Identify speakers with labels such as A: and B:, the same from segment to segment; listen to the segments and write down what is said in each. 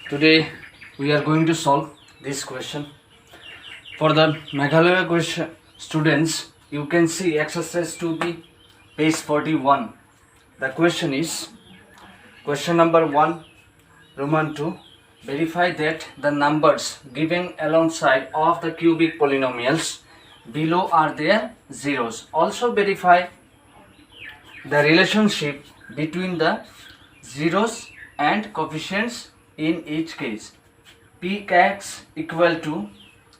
A: Today we are going to solve this question. For the Meghalaya question students, you can see exercise 2B, page 41. The question is, question number 1, Roman 2. Verify that the numbers given alongside of the cubic polynomials below are their zeros. Also verify the relationship between the zeros and coefficients in each case. Px equal to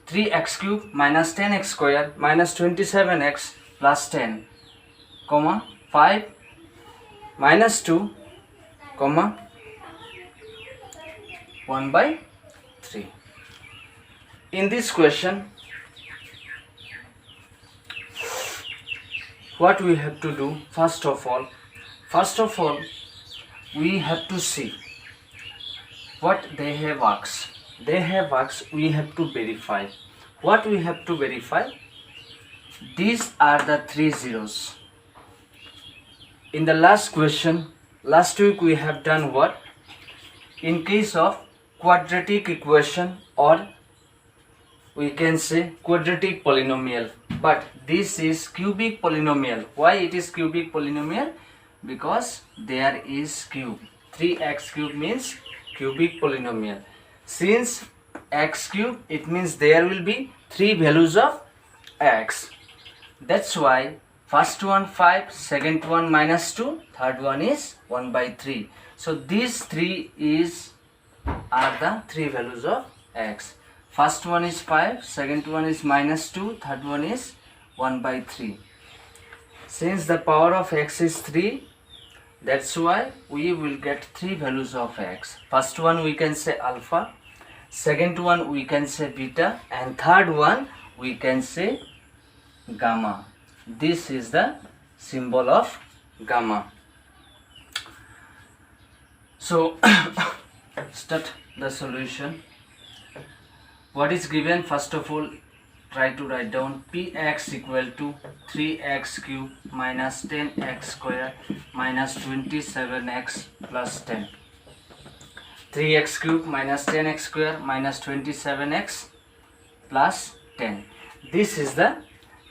A: 3x cube minus 10x square minus 27x plus 10, 5 minus 2, 1 by 3. In this question, what we have to do, first of all, we have to see what they have asked. They have asked, we have to verify. What we have to verify? These are the three zeros. In the last question, last week we have done what? In case of quadratic equation, or we can say quadratic polynomial, but this is cubic polynomial. Why it is cubic polynomial? Because there is cube. 3x cube means cubic polynomial. Since x cube, it means there will be three values of x. That's why first one 5, second one minus 2, third one is 1 by 3. So these three are the three values of x. First one is 5, second one is minus 2, third one is 1 by 3. Since the power of x is 3, that's why we will get three values of x. First one we can say alpha, second one we can say beta, and third one we can say gamma. This is the symbol of gamma. So start the solution. What is given? First of all, try to write down px equal to 3x cube minus 10x square minus 27x plus 10. 3x cube minus 10x square minus 27x plus 10. This is the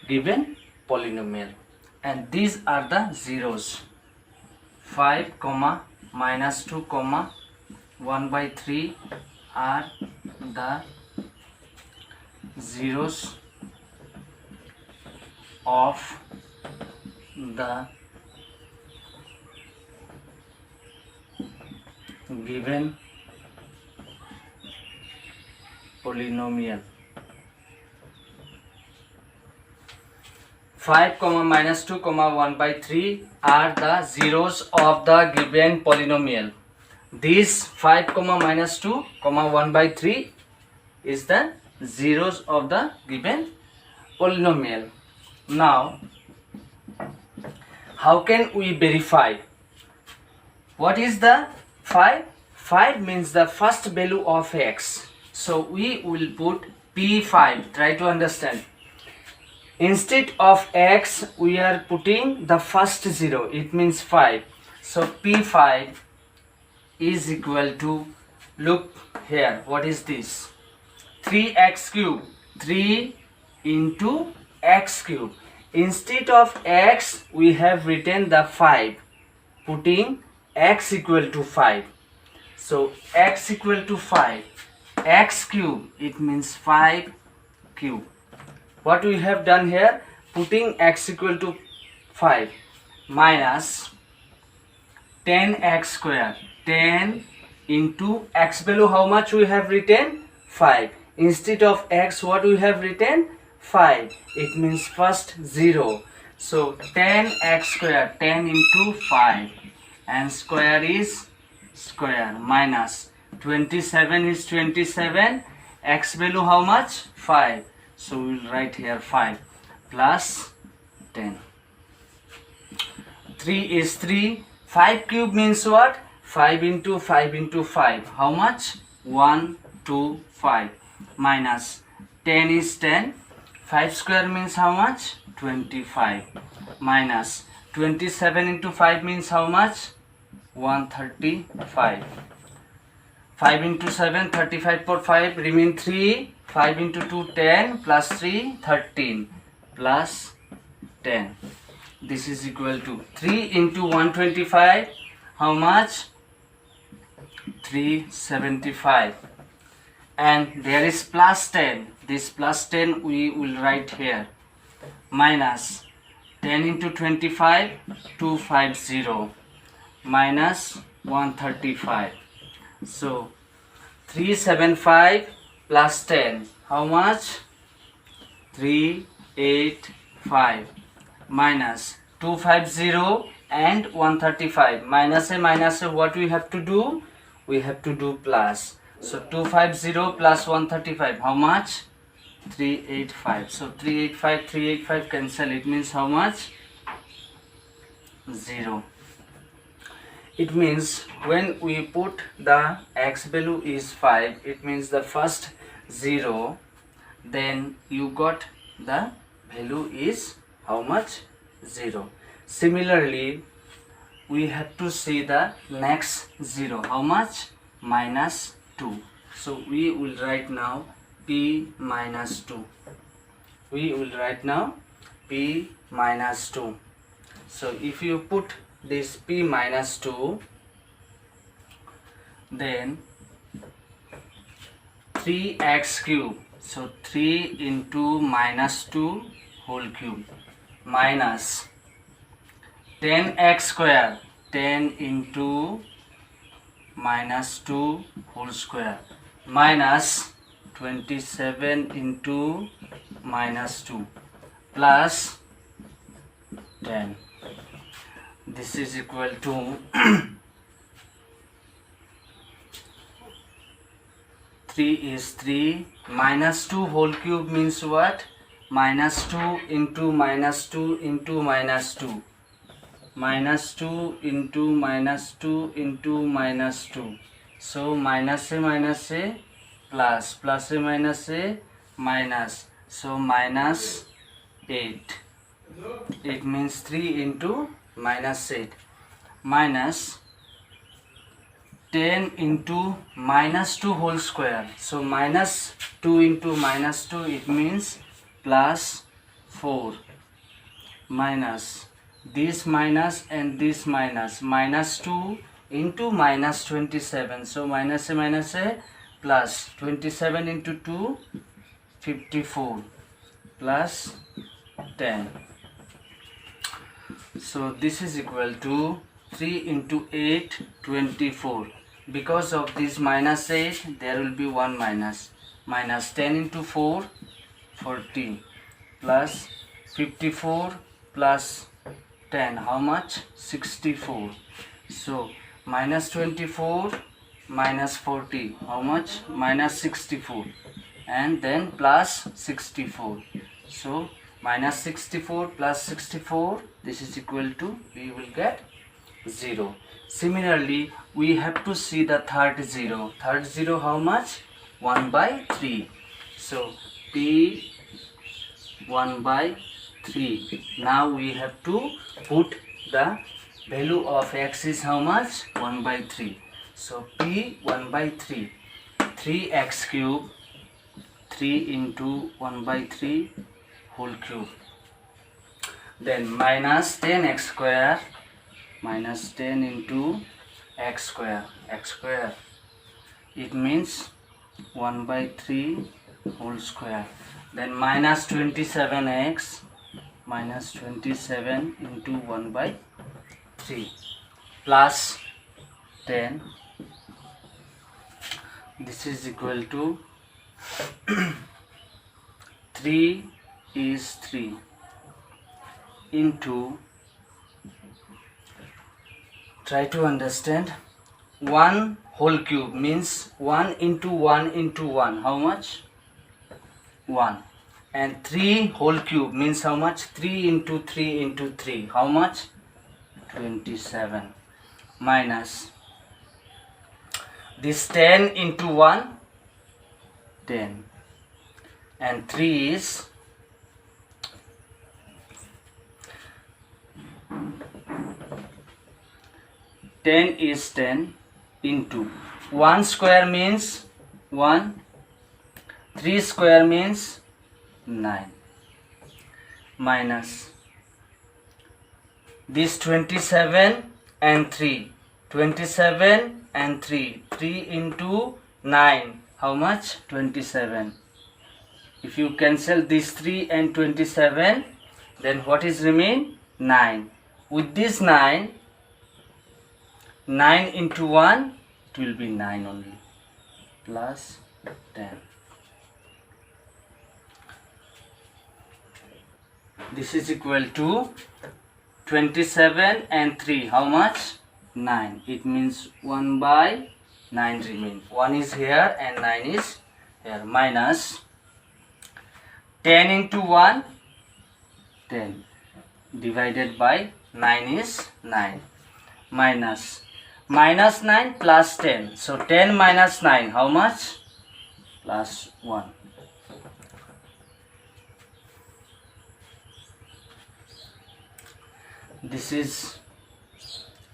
A: given polynomial, and these are the zeros. 5, minus 2, 1 by 3 are the zeros of the given polynomial. 5, minus 2, 1 by 3 are the zeros of the given polynomial. These 5, minus 2, 1 by 3 is the zeros of the given polynomial. Now, how can we verify? What is the 5? 5 means the first value of x. So we will put P5. Try to understand. Instead of x, we are putting the first zero. It means 5. So P5 is equal to, look here, what is this? 3x cube. 3 into x cube. Instead of x, we have written the 5, putting x equal to 5. So x equal to 5. X cube, it means 5 cube. What we have done here, putting x equal to 5 minus 10x square. 10 into x value, how much we have written? 5. Instead of x, what we have written? 5. It means first 0. So 10x square, 10 into 5, and square is square, minus 27 is 27. X value how much? 5. So we will write here 5 plus 10. 3 is 3. 5 cube means what? 5 into 5 into 5. How much? 1, 2, 5. Minus 10 is 10. 5 square means how much? 25. Minus 27 into 5 means how much? 135. 5 into 7, 35 for 5, remain 3. 5 into 2, 10, plus 3, 13, plus 10. This is equal to 3 into 125. How much? 375. And there is plus 10. This plus 10 we will write here. Minus 10 into 25, 250. Minus 135. So 375 plus 10. How much? 385. Minus 250 and 135. Minus a, what we have to do? We have to do plus. So 250 plus 135. How much? 385. So 385 cancel. It means how much? 0. It means when we put the x value is 5, it means the first 0, then you got the value is how much? 0. Similarly, we have to see the next 0. How much? Minus 2. So we will write now p minus 2. We will write now p minus 2. So if you put this p minus 2, then 3x cube. So 3 into minus 2 whole cube minus 10x square. 10 into minus 2 whole square minus 27 into minus 2 plus 10. This is equal to 3 is 3 minus 2 whole cube means what? Minus 2 into minus 2 into minus 2. Minus 2 into minus 2 into minus 2. So minus a plus, plus a minus. So minus 8. It means 3 into minus 8 minus 10 into minus 2 whole square. So minus 2 into minus 2, it means plus 4 minus this minus and this minus. Minus 2 into minus 27. So minus a plus 27 into 2, 54 plus 10. So this is equal to 3 into 8, 24. Because of this minus 8, there will be one minus. Minus 10 into 4, 40 plus 54 plus 10. How much? 64. So minus 24 minus 40. How much? Minus 64. And then plus 64. So minus 64 plus 64, this is equal to, we will get 0. Similarly, we have to see the third 0. Third 0 how much? 1 by 3. So p 1 by 3. Now we have to put the value of x is how much? 1 by 3. So p 1 by 3. 3x cube. 3 into 1 by 3 whole cube. Then minus 10x square. Minus 10 into x square. X square. It means 1 by 3 whole square. Then minus 27x. Minus 27 into 1 by 3 plus 10. This is equal to 3 is 3 into, try to understand, 1 whole cube means 1 into 1 into 1. How much? 1. And 3 whole cube means how much? 3 into 3 into 3. How much? 27. Minus this 10 into 1, 10. And 3 is 10 is 10 into 1 square means 1, 3 square means 9, minus this 27 and 3, 27 and 3, 3 into 9, how much? 27. If you cancel this 3 and 27, then what is remain? 9. With this 9, 9 into 1, it will be 9 only, plus 10. This is equal to 27 and 3, how much? 9. It means 1 by 9 remain. 1 is here and 9 is here, minus 10 into 1, 10, divided by 9 is 9, minus 9 plus 10. So 10 minus 9, how much? Plus 1. This is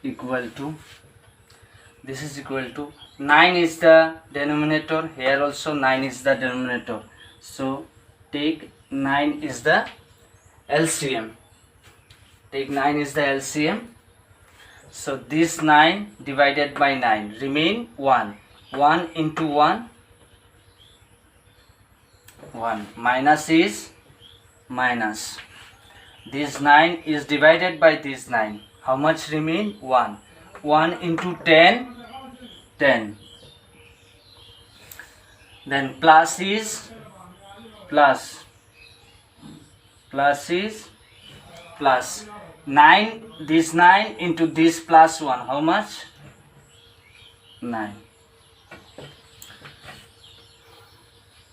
A: equal to 9 is the denominator, here also 9 is the denominator. So take 9 is the LCM. Take 9 is the LCM. So this 9 divided by 9 remain 1. 1 into 1, 1. Minus is minus. This 9 is divided by this 9. How much remain? 1. 1 into 10, 10. Then plus is plus. Plus is plus. 9, this 9 into this plus 1. How much? 9.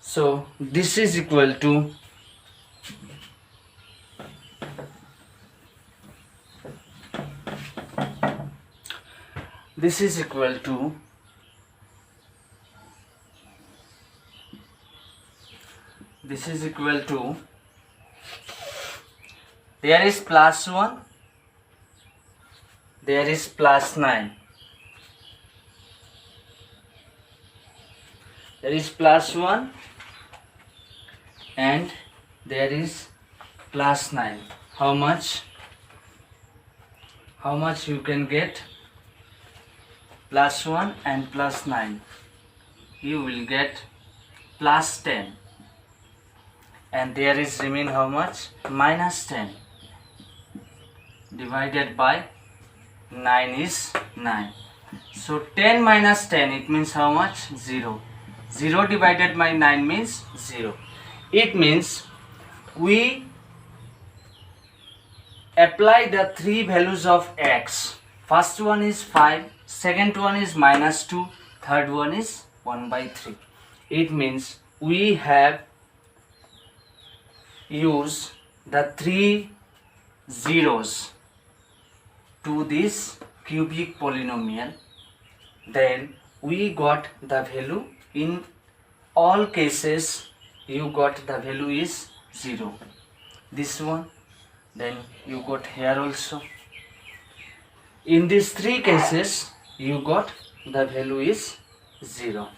A: So this is equal to this is equal to there is plus 1, there is plus 9, there is plus 1 and there is plus 9. How much you can get? Plus 1 and plus 9, you will get plus 10, and there is remain how much? Minus 10, divided by 9 is 9. So 10 minus 10, it means how much? 0. 0 divided by 9 means 0. It means we apply the three values of x. First one is 5, second one is minus 2, third one is 1 by 3. It means we have used the three zeros to this cubic polynomial. Then we got the value. In all cases you got the value is 0. This one, then you got here also. In these three cases you got the value is 0.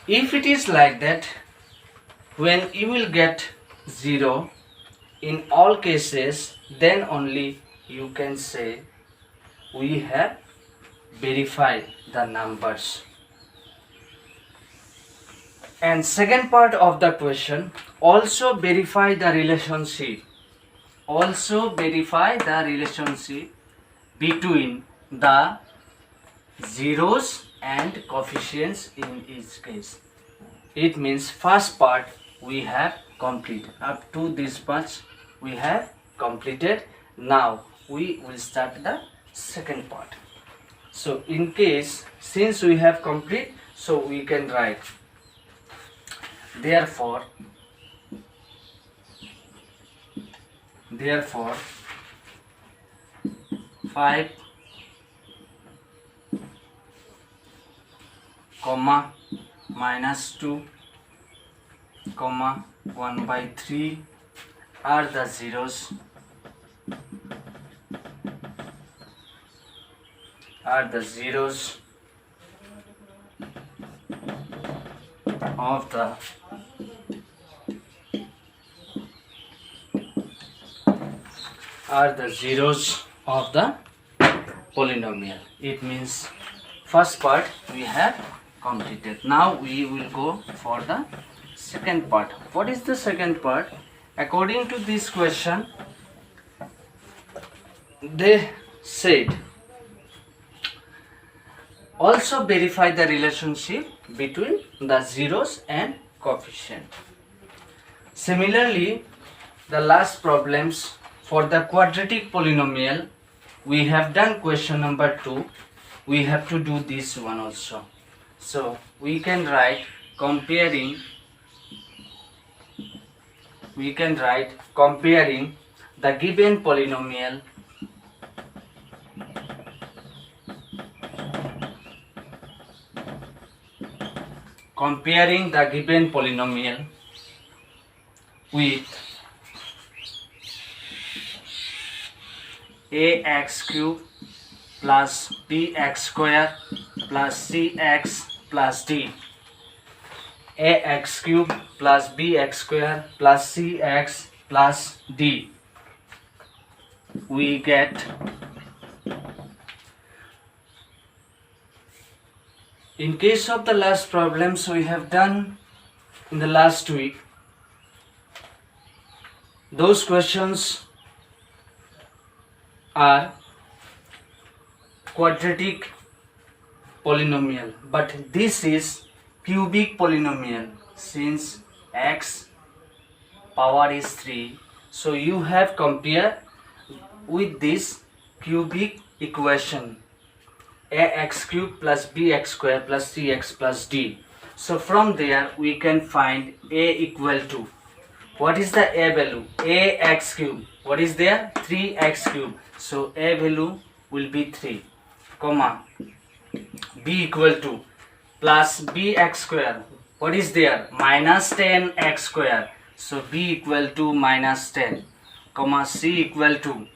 A: If it is like that, when you will get 0 in all cases, then only you can say we have verified the numbers. And second part of the question, also verify the relationship. Also verify the relationship between the zeros and coefficients in each case. It means first part we have completed. Up to this much we have completed. Now we will start the second part. So in case, since we have complete, so we can write therefore 5 comma minus 2 comma 1 by 3 are the zeros are the zeros of the polynomial. It means first part we have completed. Now we will go for the second part. What is the second part? According to this question, they said also verify the relationship between the zeros and coefficient. Similarly, the last problems for the quadratic polynomial, we have done question number 2. We have to do this one also. So we can write comparing the given polynomial with ax cube plus bx square plus cx plus d. Ax cube plus bx square plus cx plus d. We get in case of the last problems we have done in the last week, those questions are quadratic polynomial, but this is cubic polynomial. Since x power is 3, so you have compare with this cubic equation ax cube plus bx square plus cx plus d. So from there we can find a equal to, what is the a value? Ax cube, what is there? 3x cube. So a value will be 3, comma b equal to plus bx square, what is there? Minus 10x square. So b equal to minus 10, comma c equal to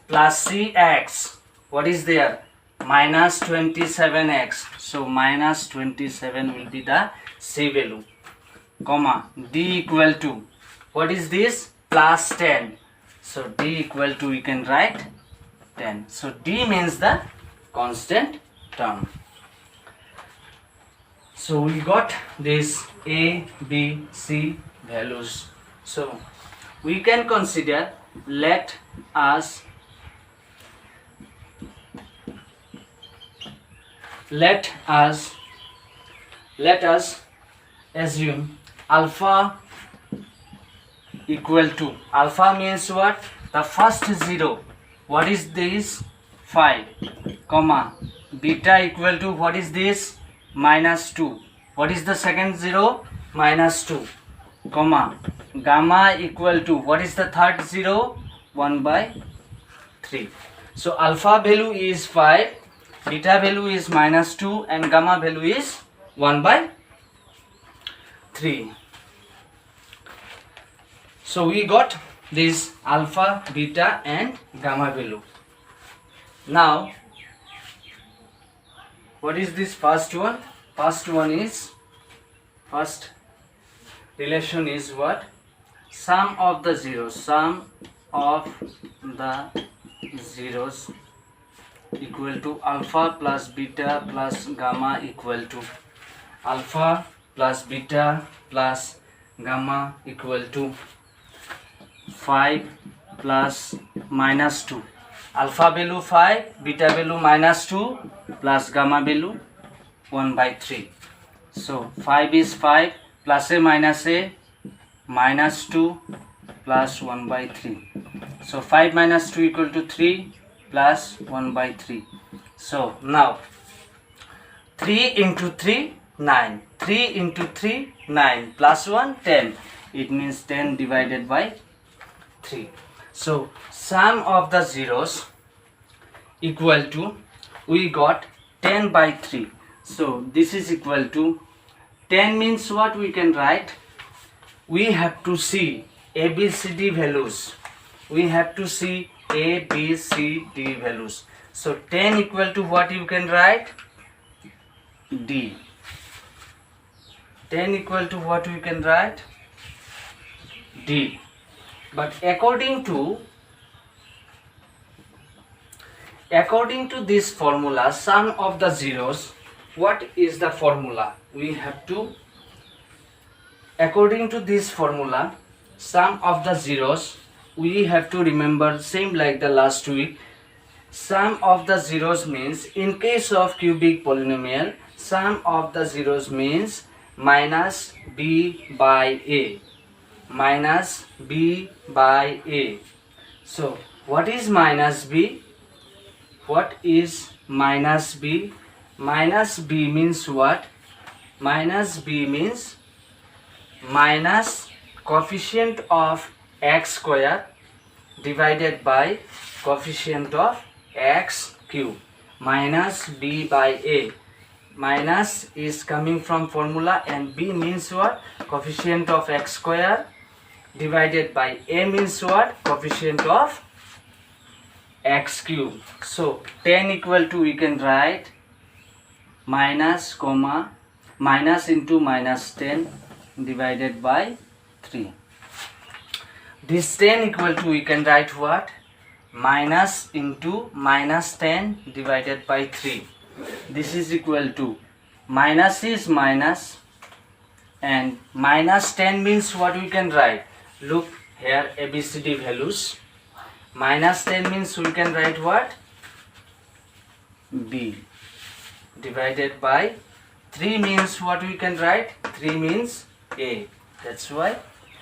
A: plus cx, what is there? Minus 27x. So minus 27 will be the c value, comma d equal to, what is this? Plus 10. So d equal to, we can write 10. So d means the constant term. So we got this a, b, c values. So we can consider, let us assume alpha equal to, alpha means what? The first zero, what is this? 5, comma beta equal to, what is this? Minus 2, what is the second zero? Minus 2, comma gamma equal to, what is the third zero? 1/3. So alpha value is 5, beta value is minus 2, and gamma value is 1/3. So we got this alpha, beta and gamma value. Now what is this first one? First relation is what? Sum of the zeros equal to alpha plus beta plus gamma equal to, alpha plus beta plus gamma equal to 5 plus minus 2. Alpha value 5, beta value minus 2 plus gamma value 1/3. So 5 is 5 plus a minus 2 plus 1/3. So 5 minus 2 equal to 3 plus 1/3. So now 3 into 3, 9. 3 into 3, 9 plus 1, 10. It means 10 divided by 3. So sum of the zeros equal to, we got 10/3. So this is equal to 10 means what? We can write, we have to see ABCD values. We have to see ABCD values. So 10 equal to what you can write? D. 10 equal to what we can write? D. But according to this formula, sum of the zeros, what is the formula? We have to, according to this formula, sum of the zeros, we have to remember same like the last week. Sum of the zeros means, in case of cubic polynomial, sum of the zeros means minus b by a. Minus b by a. So what is minus b? What is minus b? Minus b means what? Minus b means minus coefficient of x square divided by coefficient of x cube. Minus b by a. Minus is coming from formula, and b means what? Coefficient of x square divided by a means what? Coefficient of x cube. So 10 equal to, we can write minus comma minus into minus 10 divided by 3. This 10 equal to, we can write what? Minus into minus 10 divided by 3. This is equal to, minus is minus and minus 10 means what we can write? Look here, ABCD values. Minus 10 means we can write what? B. Divided by 3 means what we can write? 3 means A. That's why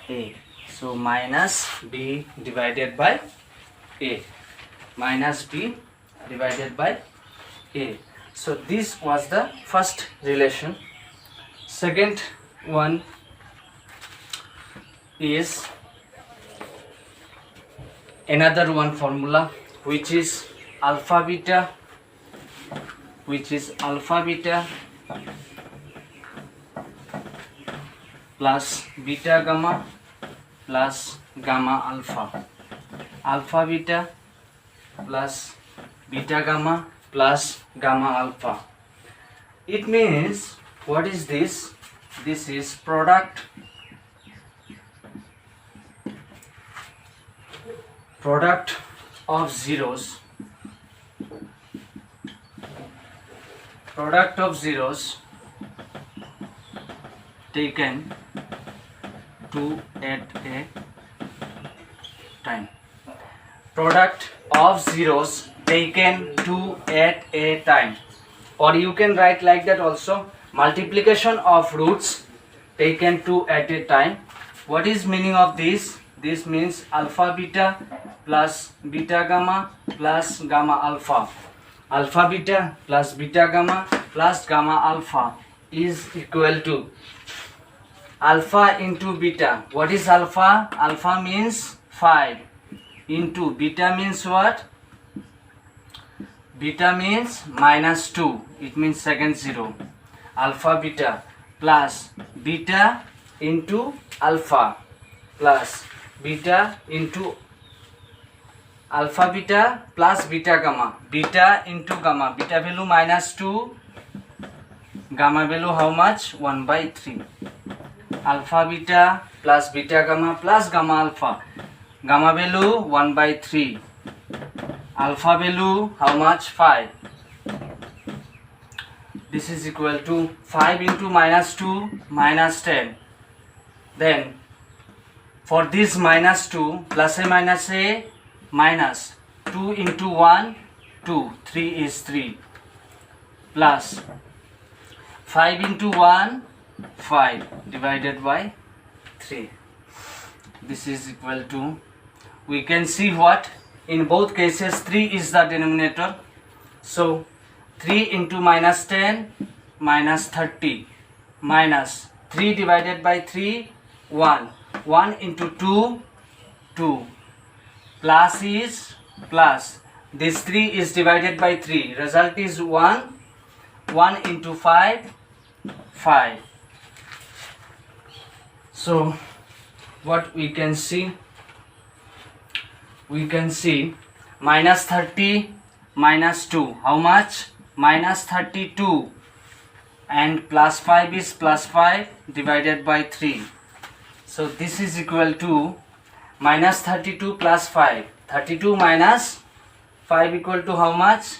A: A. So minus B divided by A. Minus B divided by A. So this was the first relation. Second one is another one formula, which is alpha beta, plus beta gamma plus gamma alpha. Alpha beta plus beta gamma plus gamma alpha. It means, what is this? This is product of zeros. Product of zeros taken 2 at a time. Product of zeros taken 2 at a time. Or you can write like that also, multiplication of roots taken 2 at a time. What is meaning of this? This means alpha beta plus beta gamma plus gamma alpha. Alpha beta plus beta gamma plus gamma alpha is equal to alpha into beta. What is alpha? Alpha means 5 into beta means what? Beta means minus 2. It means second zero. Alpha beta plus beta into alpha plus beta into alpha beta plus beta gamma. Beta into gamma. Beta value minus 2. Gamma value how much? 1 by 3. Alpha beta plus beta gamma plus gamma alpha. Gamma value 1 by 3. Alpha value how much? 5. This is equal to 5 into minus 2 minus 10. Then for this minus 2, plus a minus 2 into 1 2, 3 is 3, plus 5 into 1 5 divided by 3. This is equal to, we can see what? In both cases 3 is the denominator. So 3 into minus 10 minus 30 minus 3 divided by 3 1. 1 into 2 2. Plus is plus. This 3 is divided by 3. Result is 1. 1 into 5 5. So what we can see? We can see minus 30 minus 2. How much? Minus 32. And plus 5 is plus 5 divided by 3. So this is equal to minus 32 plus 5. 32 minus 5 equal to how much?